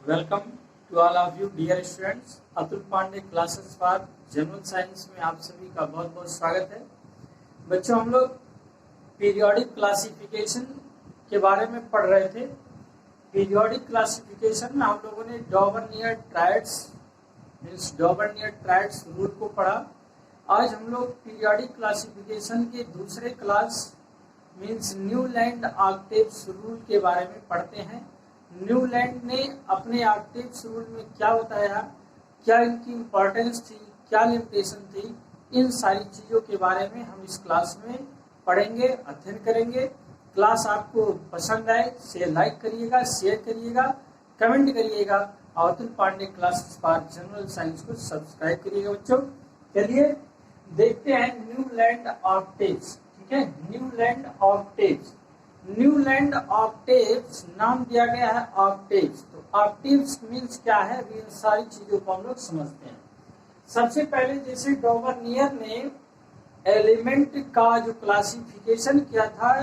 Welcome to all of you dear students. Atul Pandey classes for general science में आप सभी का बहुत बहुत स्वागत है। बच्चों, हम लोग पीरियोडिक क्लासिफिकेशन के बारे में पढ़ रहे थे। पीरियोडिक क्लासिफिकेशन में हम लोगों ने डॉबर्नियर ट्रायड्स रूल को पढ़ा। आज हम लोग पीरियोडिक क्लासिफिकेशन के दूसरे class means Newland octaves rule के बारे में पढ़ते हैं। न्यूलैंड ने अपने ऑक्टेव्स रूल में क्या बताया, क्या इनकी इम्पोर्टेंस थी, क्या लिमिटेशन थी, इन सारी चीज़ों के बारे में हम इस क्लास में पढ़ेंगे, अध्ययन करेंगे। क्लास आपको पसंद आए से लाइक करिएगा, शेयर करिएगा, कमेंट करिएगा और Atul Pandey classes for general science को सब्सक्राइब करिएगा। बच्चों चलिए देखते हैं न्यूलैंड ऑक्टेव्स। ठीक है, न्यूलैंड ऑक्टेव्स नाम दिया गया है ऑक्टेव्स। तो ऑक्टेव्स मीन्स क्या है, इन सारी चीजों को हम लोग समझते हैं। सबसे पहले जैसे डॉबर्नियर ने एलिमेंट का जो क्लासिफिकेशन किया था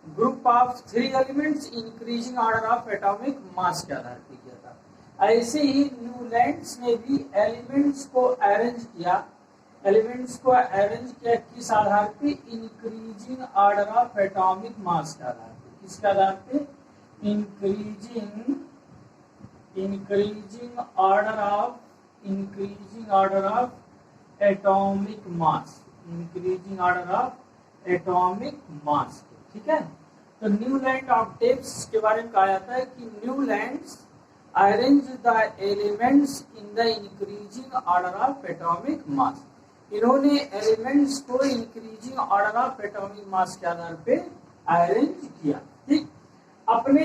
group of 3 elements increasing order of atomic मास के आधार पर किया था, ऐसे ही न्यूलैंड्स ने भी एलिमेंट्स को अरेंज किया किस आधार पे, इंक्रीजिंग ऑर्डर ऑफ एटॉमिक मास के आधार पे। किसके आधार पे, इंक्रीजिंग ऑर्डर ऑफ एटॉमिक मास। ठीक है, तो न्यूलैंड ऑक्टेव्स के बारे में कहा जाता है कि Newlands arrange the elements in the increasing order of atomic मास। इन्होंने एलिमेंट्स को इंक्रीजिंग ऑर्डर ऑफ एटॉमिक मास के आधार पे अरेंज किया। ठीक, अपने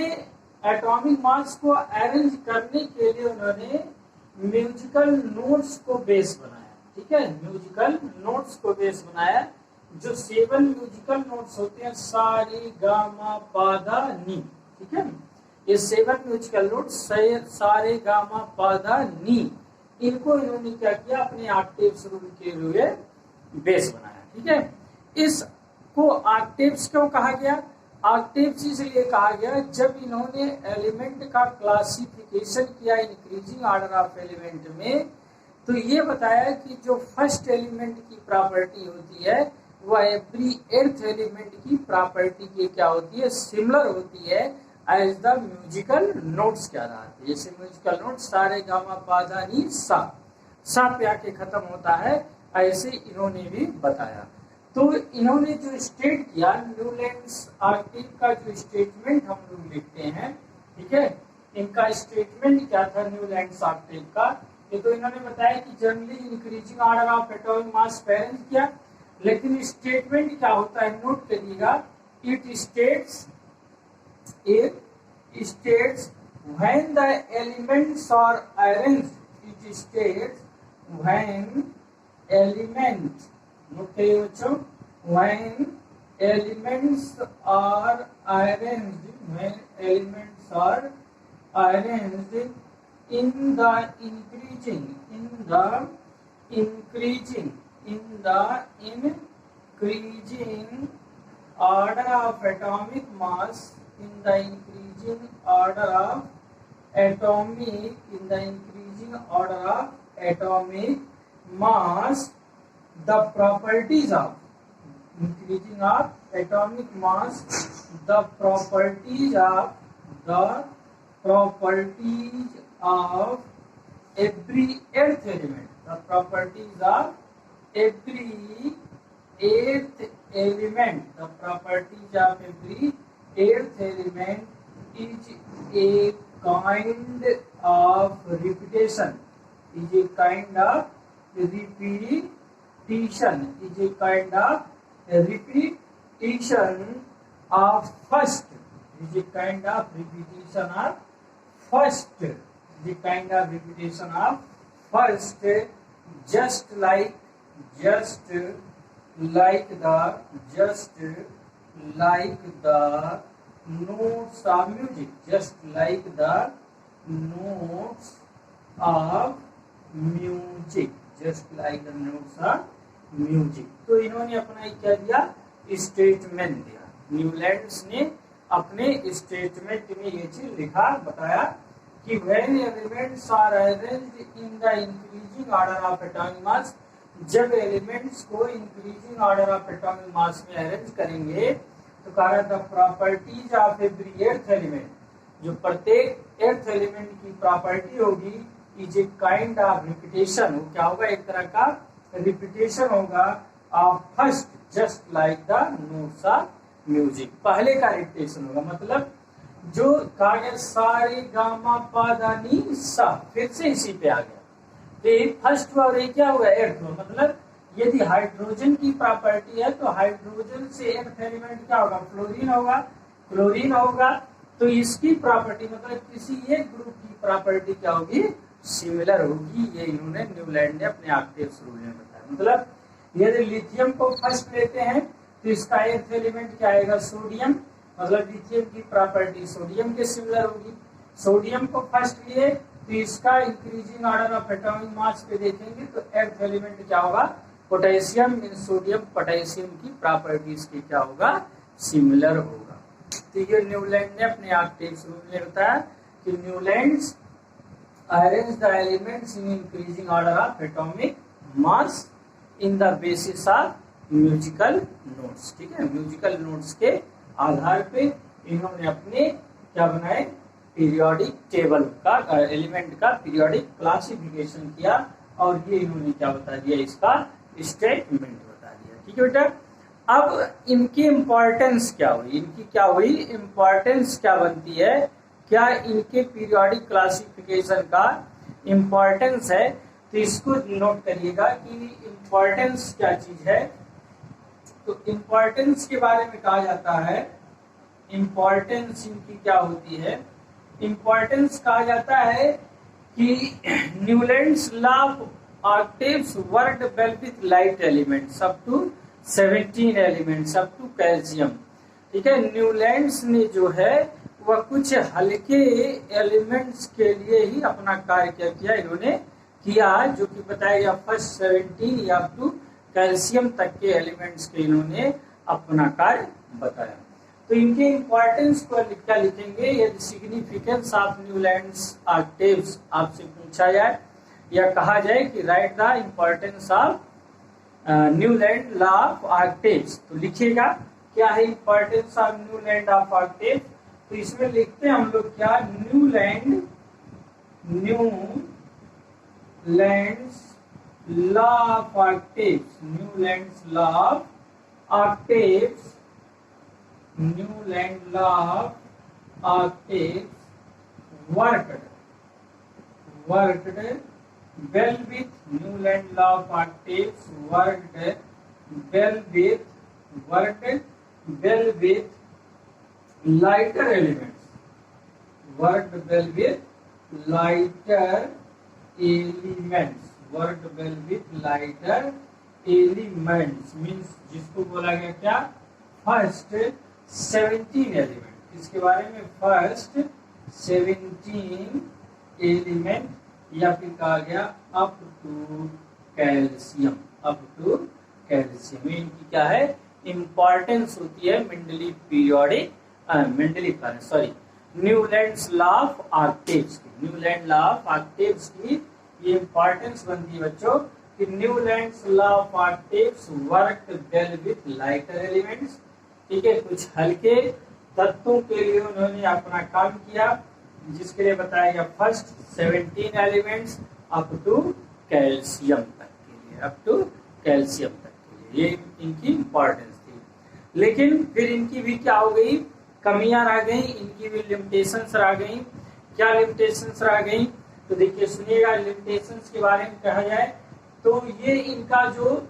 एटॉमिक मास को अरेंज करने के लिए उन्होंने म्यूजिकल नोट्स को बेस बनाया। ठीक है, म्यूजिकल नोट्स को बेस बनाया, जो 7 म्यूजिकल नोट्स होते हैं, सा रे गा मा पा धा नी। ठीक है, ये 7 म्यूजिकल नोट्स सा रे गा मा पा धा नी, इनको इन्होंने क्या किया, अपने ऑक्टेव्स रूल के लिए बेस बनाया। ठीक है, इसको ऑक्टेव्स क्यों कहा गया, ऑक्टेव्स इसलिए कहा गया जब इन्होंने एलिमेंट का क्लासिफिकेशन किया इंक्रीजिंग ऑर्डर ऑफ एलिमेंट में, तो ये बताया कि जो फर्स्ट एलिमेंट की प्रॉपर्टी होती है वह एवरी 8th एलिमेंट की प्रॉपर्टी के क्या होती है, सिमिलर होती है एज द म्यूजिकल नोट्स के आधार पर। जैसे म्यूजिकल नोट सारे गामा पाधा नी सा पे आके खत्म होता है, ऐसे इन्होंने भी बताया। तो इन्होंने जो स्टेट किया, न्यूलैंड्स ऑक्टेव का जो स्टेटमेंट हम लोग लिखते हैं, ठीक है, इनका स्टेटमेंट क्या था न्यूलैंड्स ऑक्टेव का, ये तो इन्होंने बताया कि generally increasing order of atomic mass arrange किया, लेकिन स्टेटमेंट क्या होता है नोट करिएगा। It states when the elements are arranged, it states when elements are arranged in the increasing order of atomic mass, in the increasing order of atomic mass, the properties of increasing of atomic mass, the properties of every 8th element, the properties of every 8th element, the properties of every 8th element is a kind of repetition, of first, just like the notes of music, तो इन्होंने अपना क्या दिया, statement दिया। Newlands ने अपने statement में ये चीज लिखा, बताया कि when elements are arranged in the increasing order of atomic mass, जब एलिमेंट्स को increasing order of atomic mass में अरेंज करेंगे तो कहा the properties of every eighth element, जो प्रत्येक एर्थ एलिमेंट की प्रॉपर्टी होगी is a kind of repetition, वो क्या होगा, एक तरह का रिपीटेशन होगा of first, just like the notes of music, पहले का रिपीटेशन होगा। मतलब जो कहा गया सारे गामा पा नी सा, फिर से इसी पे आ गया, तो फर्स्ट और ये क्या होगा, एर्थ। मतलब यदि हाइड्रोजन की प्रॉपर्टी है तो हाइड्रोजन से एर्थ एलिमेंट क्या होगा, फ्लोरीन होगा, क्लोरीन होगा, तो इसकी प्रॉपर्टी मतलब किसी एक ग्रुप की प्रॉपर्टी क्या होगी, सिमिलर होगी। ये इन्होंने न्यूलैंड ने अपने ऑक्टेव्स रूल में बताया। मतलब यदि लिथियम को फर्स्ट लेते हैं तो इसका एर्थ एलिमेंट क्या आएगा, सोडियम, मतलब लिथियम की प्रॉपर्टी सोडियम के सिमिलर होगी। सोडियम को फर्स्ट लिए तो इसका इंक्रीजिंग ऑर्डर ऑफ एटॉमिक मास पे देखेंगे तो एर्थ एलिमेंट क्या होगा, पोटेशियम, मीन सोडियम पोटेशियम की प्रॉपर्टीज की क्या होगा, सिमिलर होगा। तो ये न्यूलैंड ने अपने ऑक्टेव्स रूल में बताया कि Newlands arrange the elements in increasing order of atomic mass in the basis of musical notes. ठीक है, म्यूजिकल नोट्स के आधार पे इन्होंने अपने क्या बनाए, पीरियोडिक टेबल का, एलिमेंट का पीरियोडिक क्लासिफिकेशन किया, और ये इन्होंने क्या बता दिया, इसका स्टेटमेंट बता दिया। ठीक है बेटा, अब इनकी इम्पोर्टेंस क्या हुई, इनकी क्या हुई इम्पोर्टेंस क्या बनती है, क्या इनके पीरियोडिक क्लासिफिकेशन का इम्पोर्टेंस है, तो इसको नोट करिएगा कि इम्पोर्टेंस क्या चीज है। तो इम्पोर्टेंस के बारे में कहा जाता है, इम्पोर्टेंस इनकी क्या होती है, इम्पोर्टेंस कहा जाता है कि Newlands law of octaves worked well with light elements up to 17 elements up to calcium. ठीक है, न्यूलैंड्स ने जो है वह कुछ हल्के एलिमेंट्स के लिए ही अपना कार्य क्या किया, इन्होंने किया, जो कि बताया गया फर्स्ट 17 या अप टू कैल्शियम तक के एलिमेंट्स के इन्होंने अपना कार्य बताया। तो इनके इम्पोर्टेंस को क्या लिखेंगे, यदि सिग्निफिकेंस ऑफ न्यूलैंड्स ऑक्टेव्स आपसे पूछा जाए या कहा जाए कि right the importance of Newland law of octaves, तो लिखिएगा क्या है importance of Newland of octave. तो इसमें लिखते हैं हम लोग क्या, Newlands law of octaves, Newlands law of octaves, Newland law of octaves worked well with Newland law of octaves worked well with lighter elements, worked well with lighter elements, worked well with lighter elements means जिसको बोला गया क्या, first 17 element, इसके बारे में first 17 element, या फिर कहा गया up to calcium, up to calcium. इनकी क्या है इंपॉर्टेंस होती है Mendeleev periodic, Newlands law of octaves की, न्यूलैंड लॉ ऑफ ऑक्टेव्स की ये इंपॉर्टेंस बनती है बच्चों कि Newlands law of octaves worked well with lighter elements. ठीक है, कुछ हल्के तत्वों के लिए उन्होंने अपना काम किया, जिसके लिए बताया गया first 17 elements up to calcium तक के लिए, अप टू कैल्शियम तक के लिए, ये इनकी इंपॉर्टेंस थी। लेकिन फिर इनकी भी क्या हो गई, कमियां रह गई, इनकी भी लिमिटेशंस रह गई। क्या लिमिटेशंस रह गई, तो देखिए सुनिएगा, लिमिटेशंस के बारे में कहा जाए तो ये इनका जो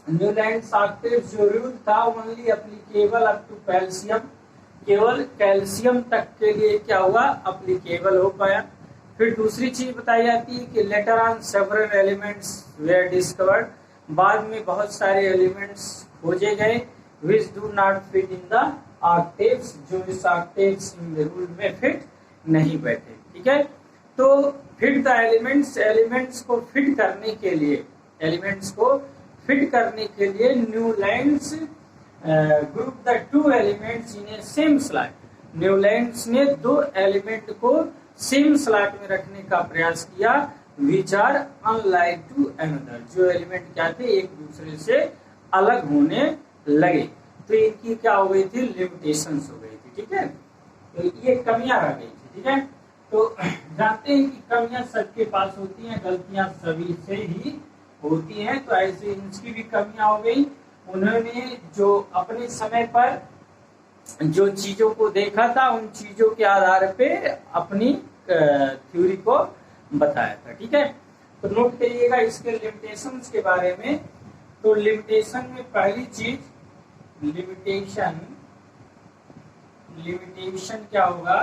न्यूलैंड्स ऑक्टेव्स जो रूल था only applicable up to calcium, केवल कैल्शियम तक के लिए क्या हुआ, एप्लीकेबल हो पाया। फिर दूसरी चीज बताई जाती है कि later on several elements were discovered, बाद में बहुत सारे एलिमेंट्स खोजे गए which do not fit in the octaves, जो इस ऑक्टेव्स रूल में फिट नहीं बैठे। ठीक है, तो फिट द एलिमेंट्स को फिट करने के लिए, एलिमेंट्स को फिट करने के लिए Newlands group the two elements in A same slide, Newlands ने दो एलिमेंट को सेम स्लॉट में रखने का प्रयास किया, which are unlike to another, जो एलिमेंट क्या थे एक दूसरे से अलग होने लगे, तो इनकी क्या हो गई थी, लिमिटेशंस हो गई थी। ठीक है, तो ये कमियां रह गई थी। ठीक है, तो जानते हैं कि कमियां सबके पास होती हैं, गलतियां सभी से ही होती हैं, तो ऐसे इनकी भी कमियां हो गई। उन्होंने जो अपने समय पर जो चीजों को देखा था उन चीजों के आधार पे अपनी थ्योरी को बताया था। ठीक है, तो नोट करिएगा इसके लिमिटेशंस के बारे में। तो लिमिटेशन में पहली चीज, लिमिटेशन क्या होगा,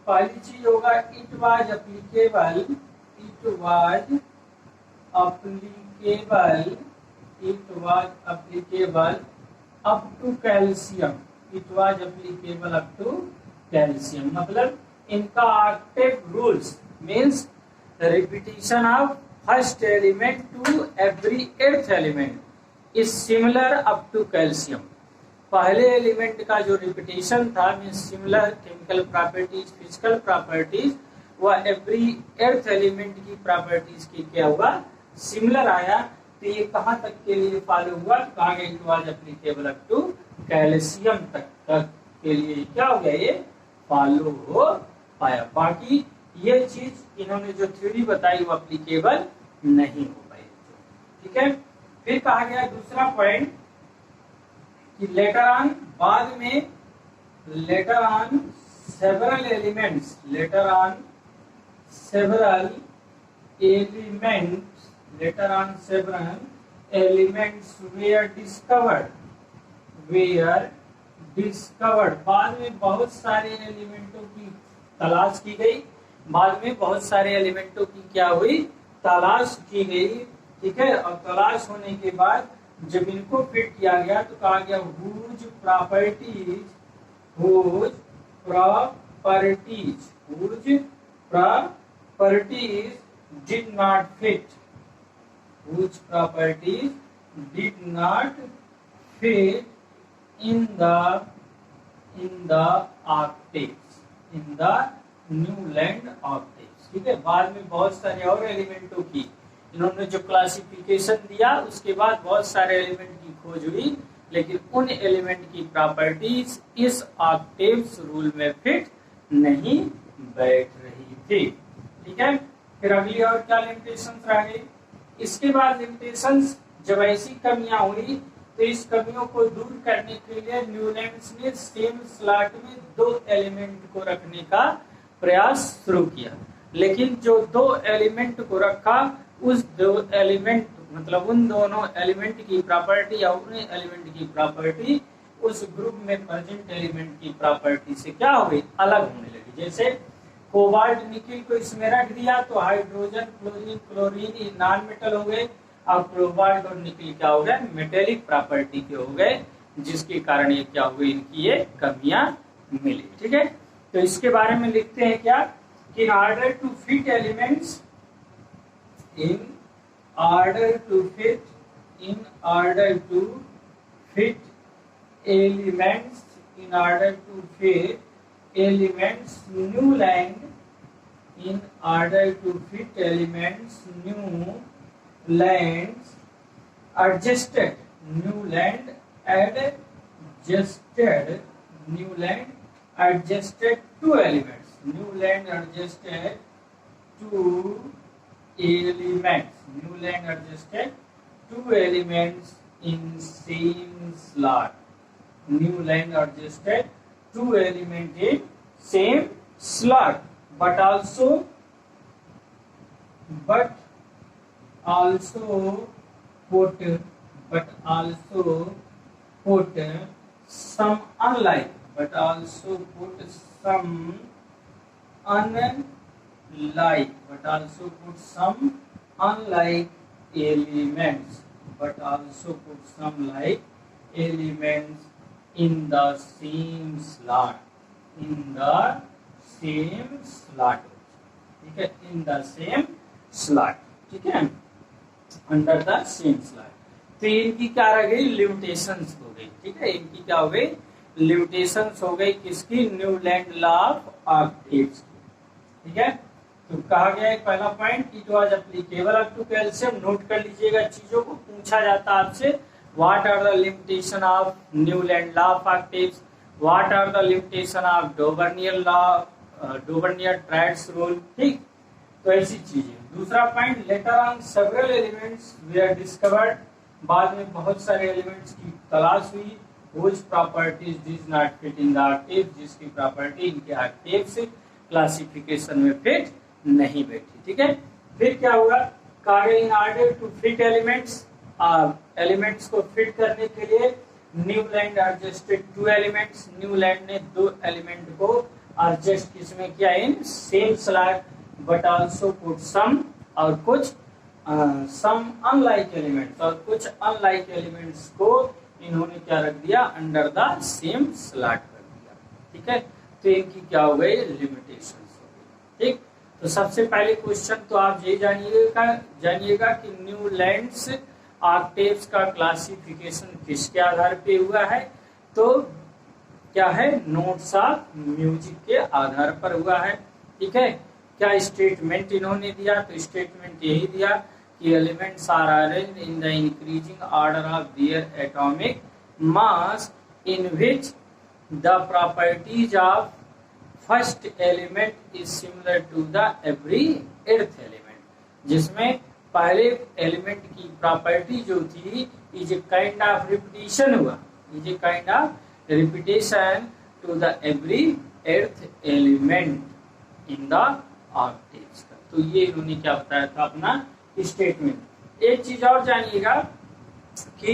पहली चीज होगा it was applicable, it was applicable, it was applicable up to calcium, it was applicable up to calcium, मतलब इनका octave rules means repetition of first element to every eighth element is similar up to calcium. पहले element का जो repetition था means similar chemical properties, physical properties, वह every eighth element की properties की क्या हुआ, सिमिलर आया। तो ये कहाँ तक के लिए फॉलो हुआ, कहा गया it was applicable up to calcium तक के लिए क्या हो गया, ये फॉलो हो पाया। बाकी ये चीज इन्होंने जो थ्योरी बताई वो एप्लीकेबल नहीं हो पाई। ठीक है, फिर कहा गया दूसरा पॉइंट कि लेटर ऑन, बाद में later on several elements, later on several elements, later on several elements were discovered, were discovered, बाद में बहुत सारे एलिमेंटों की तलाश की गई, बाद में बहुत सारे एलिमेंटों की क्या हुई, तलाश की गई। ठीक है, और तलाश होने के बाद जब इनको फिट किया गया तो कहा गया whose properties, whose properties, whose properties did not fit, whose properties did not fit in the octaves, in the Newland octaves। ठीक है, बाद में बहुत सारे और एलिमेंटों की इन्होंने जो क्लासिफिकेशन दिया उसके बाद बहुत सारे एलिमेंट की खोज हुई, लेकिन उन एलिमेंट की प्रॉपर्टीज इस ऑक्टेव्स रूल में फिट नहीं बैठ रही थी। ठीक है, फिर अगली और क्या लिमिटेशंस रह गई, इसके बाद लिमिटेशंस जब ऐसी कमियां हुई तो इस कमियों को दूर करने के लिए न्यूलैंड्स ने सेम स्लॉट में दो एलिमेंट को रखने का प्रयास शुरू किया, लेकिन जो दो एलिमेंट को रखा उस दो एलिमेंट मतलब उन दोनों एलिमेंट की प्रॉपर्टी या उन एलिमेंट की प्रॉपर्टी उस ग्रुप में प्रेजेंट एलिमेंट की प्रॉपर्टी से क्या हो गई, अलग होने लगी। जैसे कोबाल्ट निकिल को इसमें रख दिया तो hydrogen chlorine chlorine non metal हो गए, और कोबाल्ट और निकिल क्या हो गए, मेटेलिक प्रॉपर्टी के हो गए, जिसके कारण ये क्या हो गई, इनकी ये कमियां मिली। ठीक है, तो इसके बारे में लिखते हैं क्या कि in order to fit elements, in order to fit, in order to fit elements, in order to fit elements Newland, in order to fit elements Newland adjusted, Newland adjusted, Newland adjusted two elements, Newland adjusted two elements, Newland adjusted two elements in same slot, Newland adjusted two elements in same slot, but also put some unlike, but also put some unlike, but also put some unlike elements, but also put some like elements in the same slot, in the same slot, ठीक है, in the same slot, ठीक है, under the same slot. तो इनकी क्या रह गई, limitations हो गई। ठीक है, इनकी क्या हो गई, लिमिटेशंस हो गई किसकी, न्यूलैंड लॉ ऑफ ऑक्टेव्स की। ठीक ठीक है। तो कहा गया है पहला point, it was applicable up to calcium. Note कर लीजिएगा चीजों को, पूछा जाता है आपसे what are the limitation of Newland law of octaves, what are the limitation of Dobereiner law, Dobereiner triads rule, ठीक। तो ऐसी चीजें। दूसरा point, later on several elements were discovered, बाद में बहुत सारे एलिमेंट्स की तलाश हुई, which properties did not fit in the octave, जिसकी प्रॉपर्टी इनके ऑक्टेव से क्लासिफिकेशन में फिट नहीं बैठी, ठीक है। फिर क्या हुआ, कहा in order to fit elements, elements को फिट करने के लिए Newland adjusted to elements, Newland ने दो एलिमेंट को एडजस्ट किसमें किया, in same slot, but also put some, और कुछ सम अनलाइक एलिमेंट्स, और कुछ अनलाइक एलिमेंट्स को इन्होंने क्या रख दिया, अंडर द सेम स्लैट कर दिया, ठीक है। तो इनकी क्या हो गई, लिमिटेशंस हो गई, ठीक। तो सबसे पहले क्वेश्चन तो आप यही जानिएगा कि न्यूलैंड्स ऑक्टेव्स का क्लासिफिकेशन किसके आधार पे हुआ है, तो क्या है, नोट्स ऑफ म्यूजिक के आधार पर हुआ है, ठीक है। क्या स्टेटमेंट इन्होंने दिया, तो स्टेटमेंट यही दिया कि elements are arranged in the increasing order of their atomic mass in which the properties of first element is similar to the every eighth element, जिसमें पहले एलिमेंट की प्रॉपर्टी जो थी is a kind of repetition हुआ, is a kind of repetition to the every eighth element in the octaves का। तो ये इन्होंने क्या बताया था अपना स्टेटमेंट। एक चीज और जानिएगा कि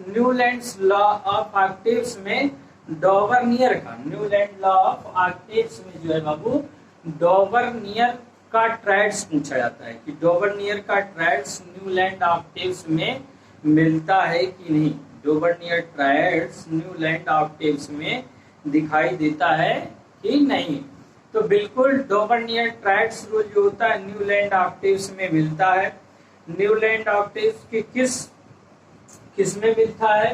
न्यूलैंड्स लॉ ऑफ ऑक्टेव्स में डोवर्नियर का, न्यूलैंड लॉ ऑफ ऑक्टेव्स में जो है बाबू, डोवर्नियर का ट्रायड्स पूछा जाता है कि डोवर्नियर का ट्रायड्स न्यूलैंड ऑक्टेव्स में मिलता है कि नहीं, डोवर्नियर ट्रायड्स न्यूलैंड ऑक्टेव्स में दिखाई देता है कि नहीं। तो बिल्कुल डोवर्नियर ट्रायड्स रूल जो होता है न्यूलैंड ऑक्टेव्स में मिलता है। न्यूलैंड ऑक्टेव्स के किस में मिलता है,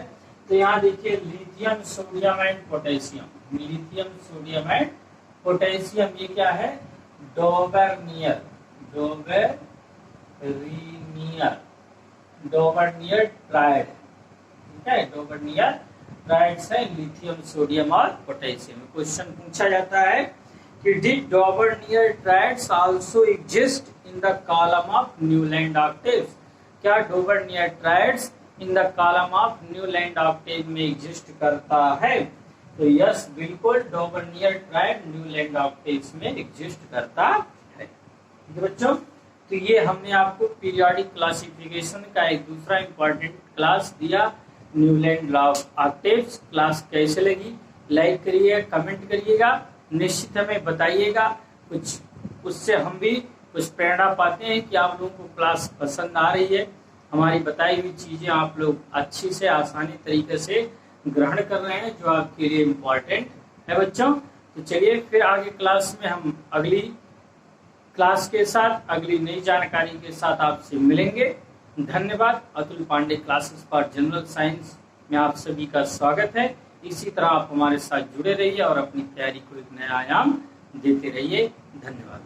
तो यहाँ देखिए lithium, sodium and potassium, lithium, sodium and potassium, ये क्या है, डोवर्नियर, डोवर्नियर ट्रायड, ठीक है, डोवर्नियर ट्रायड्स है लिथियम, सोडियम और पोटेशियम। क्वेश्चन पूछा जाता है कि did Dobereiner triads also exist in the column of Newland octaves, क्या Dobereiner triads in the column of Newland octave में एग्जिस्ट करता है, तो यस बिल्कुल डोवर्नियर ट्रायड न्यूलैंड ऑक्टेव्स में एग्जिस्ट करता है, ठीक है बच्चों। तो ये हमने आपको पीरियोडिक क्लासिफिकेशन का एक दूसरा इंपॉर्टेंट क्लास दिया, Newland law of octaves. Class कैसे लगी, लाइक करिए, कमेंट करिएगा, निश्चित हमें बताइएगा, कुछ उससे हम भी कुछ प्रेरणा पाते हैं कि आप लोगों को क्लास पसंद आ रही है, हमारी बताई हुई चीजें आप लोग अच्छी से आसानी तरीके से ग्रहण कर रहे हैं, जो आपके लिए इम्पोर्टेंट है बच्चों। तो चलिए फिर आगे क्लास में हम अगली क्लास के साथ, अगली नई जानकारी के साथ आपसे मिलेंगे। धन्यवाद। Atul Pandey classes for general science में आप सभी का स्वागत है। इसी तरह आप हमारे साथ जुड़े रहिए और अपनी तैयारी को एक नया आयाम देते रहिए। धन्यवाद।